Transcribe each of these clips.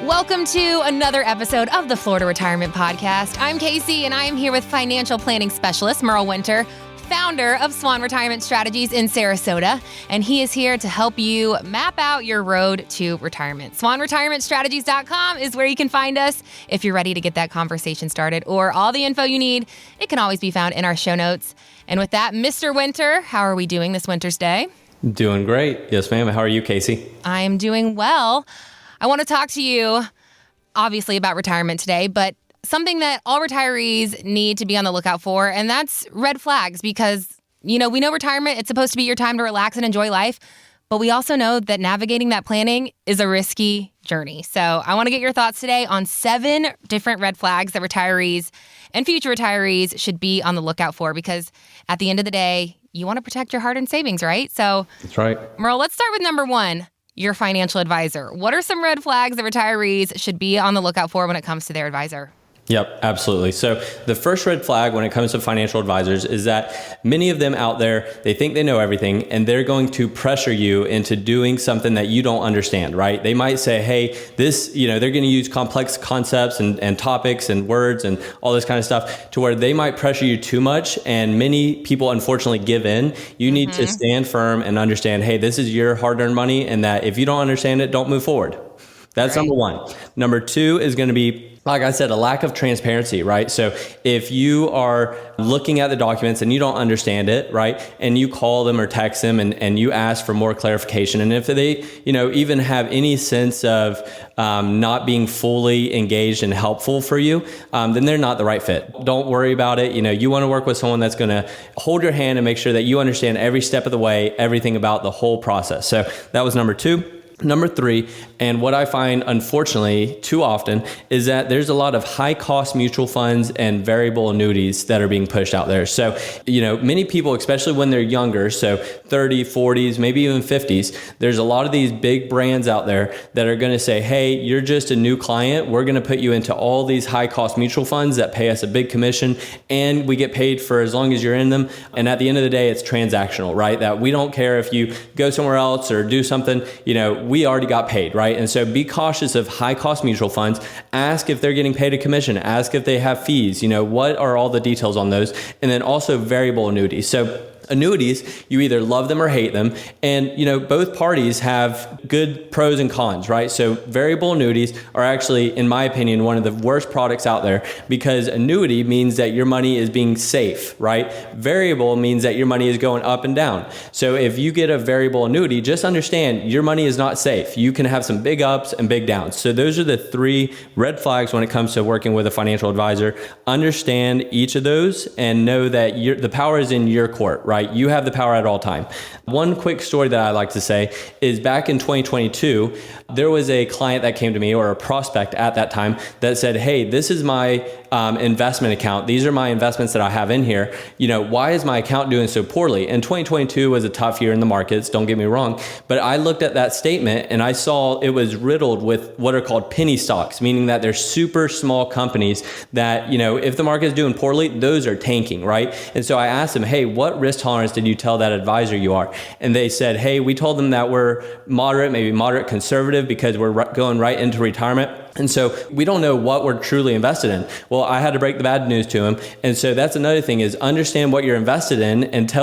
Welcome to another episode of the Florida Retirement Podcast. I'm Casey, and I am here with financial planning specialist Murrell Winter, founder of SWAN Retirement Strategies in Sarasota, and he is here to help you map out your road to retirement. SwanRetirementStrategies.com is where you can find us if you're ready to get that conversation started, or all the info you need. It can always be found in our show notes. And with that, Mr. Winter, how are we doing this winter's day? Doing great. Yes, ma'am. How are you, Casey? I am doing well. I want to talk to you, obviously, about retirement today, but something that all retirees need to be on the lookout for, and that's red flags, because, we know retirement, it's supposed to be your time to relax and enjoy life, but we also know that navigating that planning is a risky journey. So I want to get your thoughts today on 7 different red flags that retirees and future retirees should be on the lookout for, because at the end of the day, you want to protect your hard-earned savings, right? So, that's right. Murrell, let's start with number 1. Your financial advisor. What are some red flags that retirees should be on the lookout for when it comes to their advisor? Yep, absolutely. So the first red flag when it comes to financial advisors is that many of them out there, they think they know everything, and they're going to pressure you into doing something that you don't understand, right? They might say, hey, this, they're going to use complex concepts and topics and words and all this kind of stuff to where they might pressure you too much. And many people unfortunately give in. You need to stand firm and understand, hey, this is your hard-earned money, and that if you don't understand it, don't move forward. That's number 1. Number 2 is going to be, like I said, a lack of transparency, right? So if you are looking at the documents and you don't understand it, right, and you call them or text them and you ask for more clarification, and if they, even have any sense of not being fully engaged and helpful for you, then they're not the right fit. Don't worry about it. You want to work with someone that's going to hold your hand and make sure that you understand every step of the way, everything about the whole process. So that was number 2. Number 3, and what I find unfortunately too often, is that there's a lot of high cost mutual funds and variable annuities that are being pushed out there. So, many people, especially when they're younger, so 30s, 40s, maybe even 50s, there's a lot of these big brands out there that are going to say, hey, you're just a new client. We're going to put you into all these high cost mutual funds that pay us a big commission, and we get paid for as long as you're in them. And at the end of the day, it's transactional, right? That we don't care if you go somewhere else or do something, we already got paid, right? And so be cautious of high cost mutual funds. Ask if they're getting paid a commission. Ask if they have fees. What are all the details on those? And then also variable annuities. So annuities, you either love them or hate them. And, both parties have good pros and cons, right? So variable annuities are actually, in my opinion, one of the worst products out there, because annuity means that your money is being safe, right? Variable means that your money is going up and down. So if you get a variable annuity, just understand your money is not safe. You can have some big ups and big downs. So those are the 3 red flags when it comes to working with a financial advisor. Understand each of those and know that the power is in your court, right? You have the power at all time. One quick story that I like to say is back in 2022, there was a client that came to me, or a prospect at that time, that said, hey, this is my investment account. These are my investments that I have in here. Why is my account doing so poorly? And 2022 was a tough year in the markets, don't get me wrong. But I looked at that statement and I saw it was riddled with what are called penny stocks, meaning that they're super small companies that, if the market is doing poorly, those are tanking, right? And so I asked them, hey, what risk tolerance did you tell that advisor you are? And they said, hey, we told them that we're moderate, maybe moderate conservative, because we're going right into retirement. And so we don't know what we're truly invested in. Well, I had to break the bad news to him. And so that's another thing, is understand what you're invested in and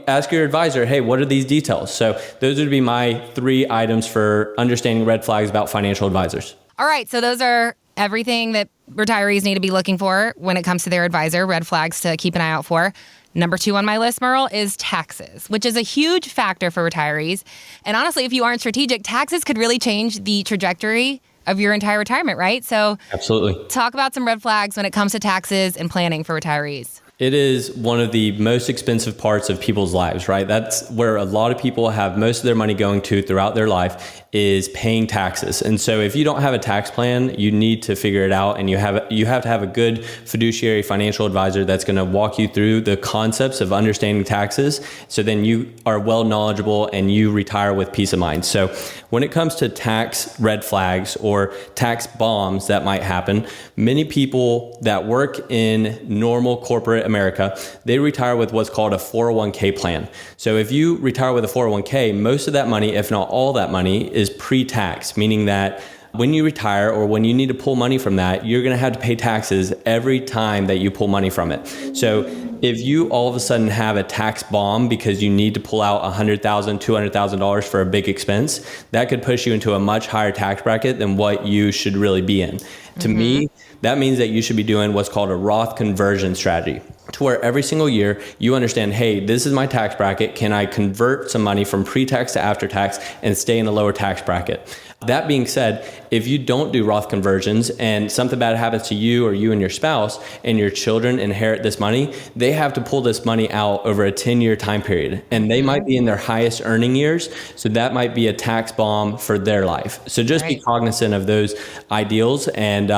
ask your advisor, hey, what are these details? So those would be my 3 items for understanding red flags about financial advisors. All right. So those are everything that retirees need to be looking for when it comes to their advisor, red flags to keep an eye out for. Number 2 on my list, Murrell, is taxes, which is a huge factor for retirees. And honestly, if you aren't strategic, taxes could really change the trajectory of your entire retirement, right? So absolutely. Talk about some red flags when it comes to taxes and planning for retirees. It is one of the most expensive parts of people's lives, right? That's where a lot of people have most of their money going to throughout their life, is paying taxes. And so if you don't have a tax plan, you need to figure it out, and you have to have a good fiduciary financial advisor that's going to walk you through the concepts of understanding taxes, so then you are well knowledgeable and you retire with peace of mind. So when it comes to tax red flags or tax bombs that might happen, many people that work in normal corporate America, they retire with what's called a 401k plan. So if you retire with a 401k, most of that money, if not all that money, is pre-tax, meaning that when you retire or when you need to pull money from that, you're going to have to pay taxes every time that you pull money from it. So if you all of a sudden have a tax bomb because you need to pull out $100,000, $200,000 for a big expense, that could push you into a much higher tax bracket than what you should really be in. To me, that means that you should be doing what's called a Roth conversion strategy, to where every single year you understand, hey, this is my tax bracket. Can I convert some money from pre-tax to after-tax and stay in a lower tax bracket? That being said, if you don't do Roth conversions and something bad happens to you or you and your spouse and your children inherit this money, they have to pull this money out over a 10-year time period. And they might be in their highest earning years. So that might be a tax bomb for their life. So just be cognizant of those ideals. And,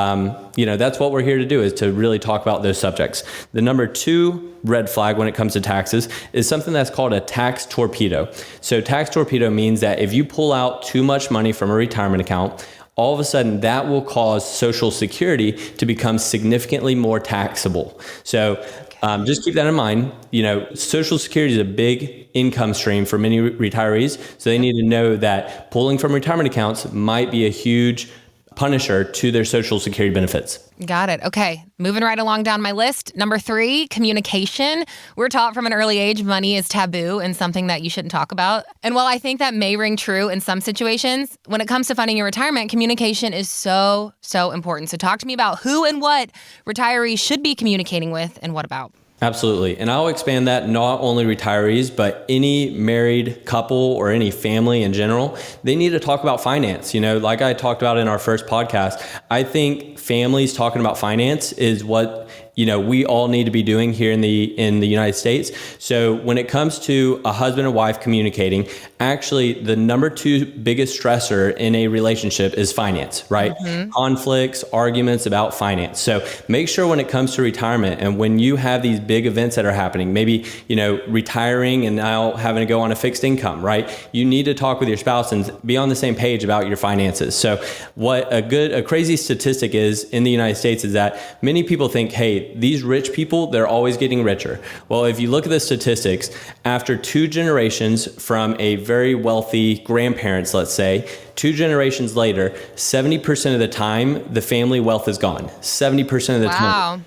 that's what we're here to do, is to really talk about those subjects. The number 2 red flag when it comes to taxes is something that's called a tax torpedo. So tax torpedo means that if you pull out too much money from a retirement account, all of a sudden that will cause Social Security to become significantly more taxable. So just keep that in mind. Social Security is a big income stream for many retirees. So they need to know that pulling from retirement accounts might be a huge punisher to their Social Security benefits. Got it. Okay. Moving right along down my list. Number 3, communication. We're taught from an early age money is taboo and something that you shouldn't talk about. And while I think that may ring true in some situations, when it comes to funding your retirement, communication is so, so important. So talk to me about who and what retirees should be communicating with and what about. Absolutely. And I'll expand that, not only retirees, but any married couple or any family in general. They need to talk about finance. Like I talked about in our first podcast, I think families talking about finance is what we all need to be doing here in the United States. So when it comes to a husband and wife communicating, actually the number 2 biggest stressor in a relationship is finance, right? Conflicts, arguments about finance. So make sure when it comes to retirement and when you have these big events that are happening, maybe, retiring and now having to go on a fixed income, right? You need to talk with your spouse and be on the same page about your finances. So what a crazy statistic is in the United States is that many people think, hey, these rich people, they're always getting richer. Well, if you look at the statistics, after 2 generations from a very wealthy grandparents, let's say, 2 generations later, 70% of the time, the family wealth is gone. 70% of the time.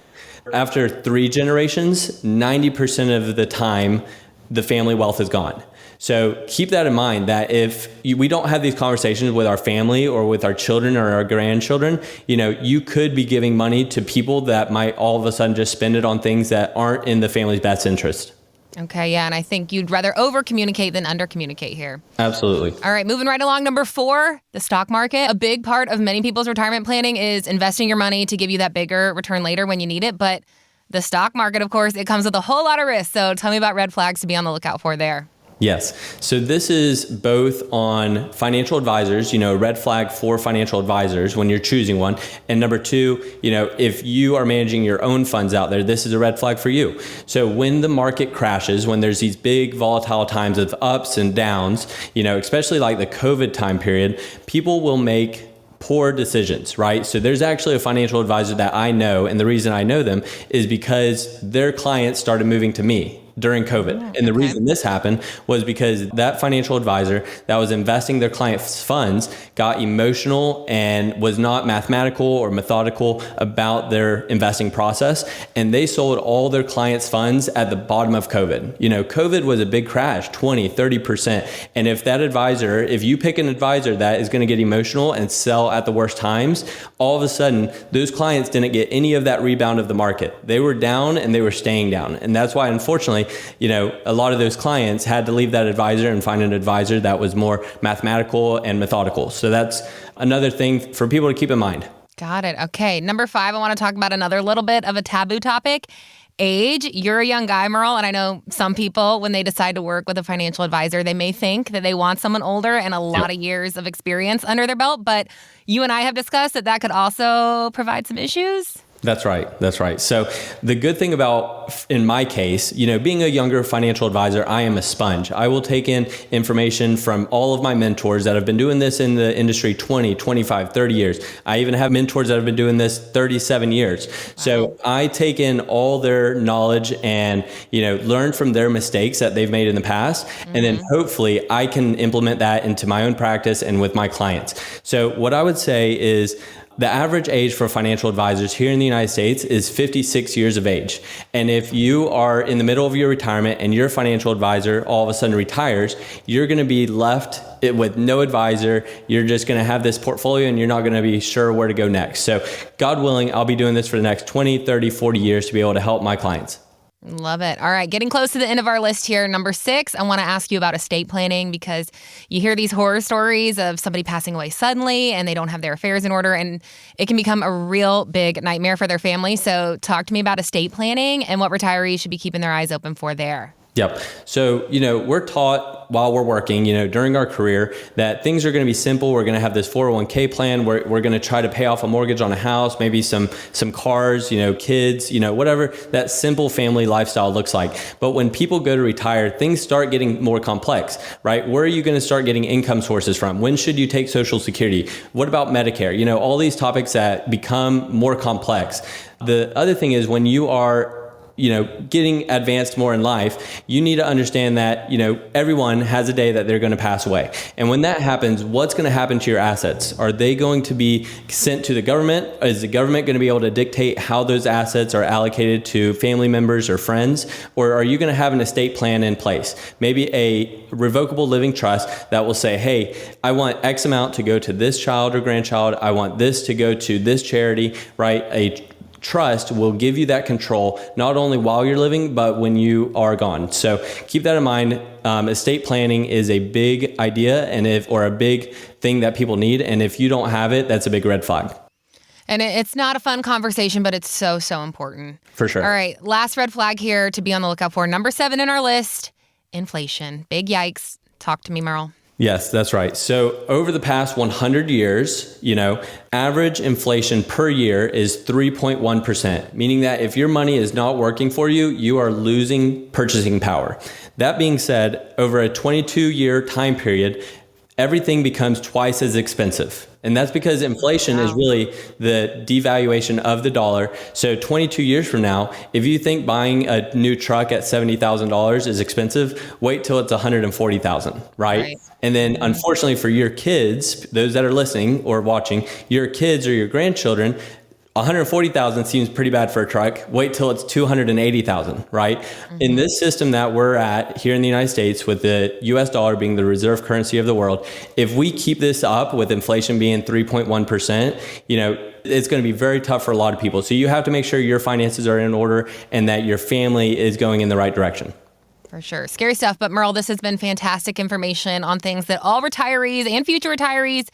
After 3 generations, 90% of the time, the family wealth is gone. So keep that in mind, that if we don't have these conversations with our family or with our children or our grandchildren, you could be giving money to people that might all of a sudden just spend it on things that aren't in the family's best interest. Okay, yeah, and I think you'd rather over-communicate than under-communicate here. Absolutely. All right, moving right along. Number 4, the stock market. A big part of many people's retirement planning is investing your money to give you that bigger return later when you need it. But the stock market, of course, it comes with a whole lot of risk. So tell me about red flags to be on the lookout for there. Yes. So this is both on financial advisors, red flag for financial advisors when you're choosing one. And number 2, if you are managing your own funds out there, this is a red flag for you. So when the market crashes, when there's these big volatile times of ups and downs, especially like the COVID time period, people will make poor decisions, right? So there's actually a financial advisor that I know, and the reason I know them is because their clients started moving to me during COVID. And the reason this happened was because that financial advisor that was investing their clients' funds got emotional and was not mathematical or methodical about their investing process. And they sold all their clients' funds at the bottom of COVID. COVID was a big crash, 20, 30%. And if you pick an advisor that is going to get emotional and sell at the worst times, all of a sudden, those clients didn't get any of that rebound of the market. They were down and they were staying down. And that's why, unfortunately, a lot of those clients had to leave that advisor and find an advisor that was more mathematical and methodical. So that's another thing for people to keep in mind. Got it. Okay. Number 5, I want to talk about another little bit of a taboo topic. Age. You're a young guy, Murrell, and I know some people, when they decide to work with a financial advisor, they may think that they want someone older and a lot of years of experience under their belt, but you and I have discussed that could also provide some issues. That's right. That's right. So the good thing about, in my case, being a younger financial advisor, I am a sponge. I will take in information from all of my mentors that have been doing this in the industry 20, 25, 30 years. I even have mentors that have been doing this 37 years. Wow. So I take in all their knowledge and, learn from their mistakes that they've made in the past. Mm-hmm. And then hopefully I can implement that into my own practice and with my clients. So what I would say is, the average age for financial advisors here in the United States is 56 years of age. And if you are in the middle of your retirement and your financial advisor all of a sudden retires, you're going to be left with no advisor. You're just going to have this portfolio and you're not going to be sure where to go next. So God willing, I'll be doing this for the next 20, 30, 40 years to be able to help my clients. Love it. All right. Getting close to the end of our list here. Number 6, I want to ask you about estate planning, because you hear these horror stories of somebody passing away suddenly and they don't have their affairs in order, and it can become a real big nightmare for their family. So talk to me about estate planning and what retirees should be keeping their eyes open for there. Yep. So, we're taught while we're working, during our career, that things are going to be simple. We're going to have this 401k plan. We're going to try to pay off a mortgage on a house, maybe some cars, kids, whatever that simple family lifestyle looks like. But when people go to retire, things start getting more complex, right? Where are you going to start getting income sources from? When should you take Social Security? What about Medicare? All these topics that become more complex. The other thing is, when you are getting advanced more in life, you need to understand that, everyone has a day that they're going to pass away. And when that happens, what's going to happen to your assets? Are they going to be sent to the government? Is the government going to be able to dictate how those assets are allocated to family members or friends? Or are you going to have an estate plan in place? Maybe a revocable living trust that will say, hey, I want X amount to go to this child or grandchild. I want this to go to this charity, right? A trust will give you that control, not only while you're living, but when you are gone. So keep that in mind. Estate planning is a big idea or a big thing that people need. And if you don't have it, that's a big red flag. And it's not a fun conversation, but it's so, so important. For sure. All right. Last red flag here to be on the lookout for. Number 7 in our list, inflation. Big yikes. Talk to me, Murrell. Yes, that's right. So over the past 100 years, average inflation per year is 3.1%, meaning that if your money is not working for you, you are losing purchasing power. That being said, over a 22-year time period, everything becomes twice as expensive. And that's because inflation is really the devaluation of the dollar. So 22 years from now, if you think buying a new truck at $70,000 is expensive, wait till it's $140,000, right? And then unfortunately for your kids, those that are listening or watching, your kids or your grandchildren, $140,000 seems pretty bad for a truck. Wait till it's $280,000, right? Mm-hmm. In this system that we're at here in the United States, with the US dollar being the reserve currency of the world, if we keep this up with inflation being 3.1%, it's going to be very tough for a lot of people. So you have to make sure your finances are in order and that your family is going in the right direction. For sure. Scary stuff. But Murrell, this has been fantastic information on things that all retirees and future retirees,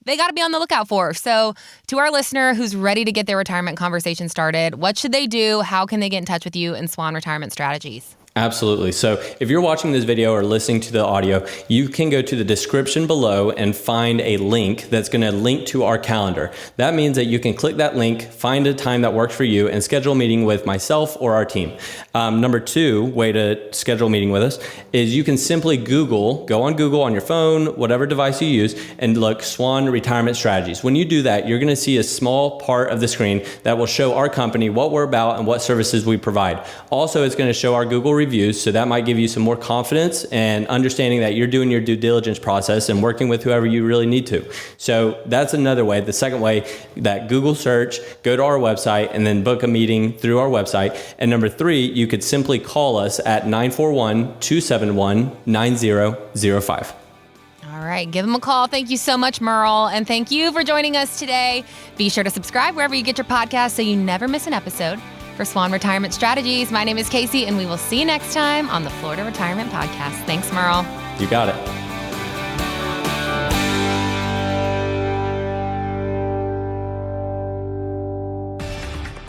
they got to be on the lookout for. So to our listener who's ready to get their retirement conversation started, what should they do? How can they get in touch with you and SWAN Retirement Strategies? Absolutely. So if you're watching this video or listening to the audio, you can go to the description below and find a link that's going to link to our calendar. That means that you can click that link, find a time that works for you, and schedule a meeting with myself or our team. Number 2 way to schedule a meeting with us is you can simply go on Google on your phone, whatever device you use, and look SWAN Retirement Strategies. When you do that, you're going to see a small part of the screen that will show our company, what we're about, and what services we provide. Also, it's going to show our Google reviews, so that might give you some more confidence and understanding that you're doing your due diligence process and working with whoever you really need to. So that's another way. The second way, that Google search, go to our website, and then book a meeting through our website. And number 3, you could simply call us at 941-271-9005. All right, give them a call. Thank you so much, Murrell. And thank you for joining us today. Be sure to subscribe wherever you get your podcast so you never miss an episode. For SWAN Retirement Strategies, my name is Casey, and we will see you next time on the Florida Retirement Podcast. Thanks, Murrell. You got it.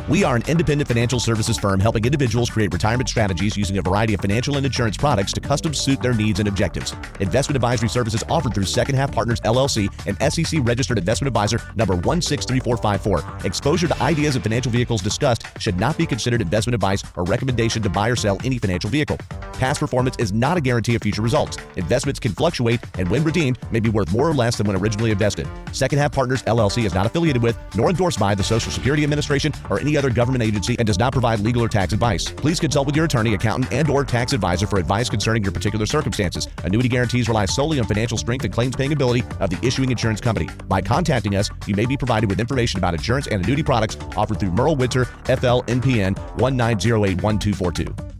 We are an independent financial services firm helping individuals create retirement strategies using a variety of financial and insurance products to custom suit their needs and objectives. Investment advisory services offered through Second Half Partners LLC and SEC registered investment advisor number 163454. Exposure to ideas and financial vehicles discussed should not be considered investment advice or recommendation to buy or sell any financial vehicle. Past performance is not a guarantee of future results. Investments can fluctuate and when redeemed may be worth more or less than when originally invested. Second Half Partners LLC is not affiliated with nor endorsed by the Social Security Administration or any other government agency and does not provide legal or tax advice. Please consult with your attorney, accountant, and/or tax advisor for advice concerning your particular circumstances. Annuity guarantees rely solely on financial strength and claims paying ability of the issuing insurance company. By contacting us, you may be provided with information about insurance and annuity products offered through Murrell Winter, FL NPN 19081242.